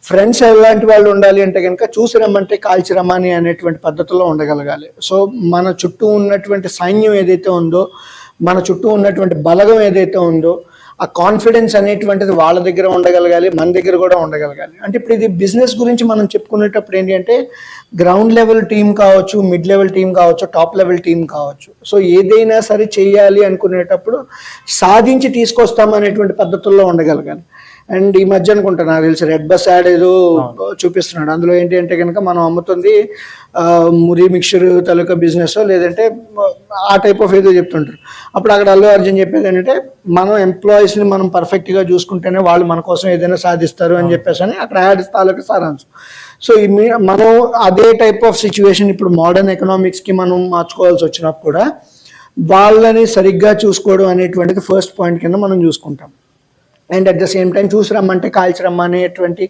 Friends ఎలాంటి వాళ్ళు ఉండాలి అంటే కనుక చూసి రమ్మంటే కాల్చి రమ్మని అనేటువంటి పద్ధతిలో ఉండగలగాలి. సో మన చుట్టూ ఉన్నటువంటి సైన్యం ఏదైతే ఉందో, మన చుట్టూ ఉన్నటువంటి బలగం ఏదైతే ఉందో, ఆ కాన్ఫిడెన్స్ అనేటువంటిది వాళ్ళ దగ్గర ఉండగలగాలి, మన దగ్గర కూడా ఉండగలగాలి. అంటే ఇప్పుడు ఇది బిజినెస్ గురించి మనం చెప్పుకునేటప్పుడు ఏంటి అంటే గ్రౌండ్ లెవెల్ టీం కావచ్చు, మిడ్ లెవెల్ టీం కావచ్చు, టాప్ లెవెల్ టీం కావచ్చు. సో ఏదైనా సరే చేయాలి అనుకునేటప్పుడు సాధించి తీసుకొస్తామనేటువంటి పద్ధతుల్లో ఉండగలగాలి. అండ్ ఈ మధ్య అనుకుంటా నాకు తెలిసి రెడ్ బస్ యాడ్ ఏదో చూపిస్తున్నాడు. అందులో ఏంటి అంటే కనుక మనం అమ్ముతుంది మురి మిక్చర్ తాలూకా బిజినెస్ లేదంటే ఆ టైప్ ఆఫ్ ఏదో చెప్తుంటారు. అప్పుడు అక్కడ అల్లు అర్జున్ చెప్పేది ఏంటంటే మనం ఎంప్లాయీస్ని మనం పర్ఫెక్ట్గా చూసుకుంటేనే వాళ్ళు మన కోసం ఏదైనా సాధిస్తారు అని చెప్పేసి అని అక్కడ యాడ్ తాలూకా సారాంశం. సో మనం అదే టైప్ ఆఫ్ సిచ్యువేషన్ ఇప్పుడు మోడర్న్ ఎకనామిక్స్కి మనం మార్చుకోవాల్సి వచ్చినప్పుడు కూడా వాళ్ళని సరిగ్గా చూసుకోవడం అనేటువంటిది ఫస్ట్ పాయింట్ కింద మనం చూసుకుంటాం. And at the same time చూసి రమ్మంటే కాల్చి రమ్మనేటువంటి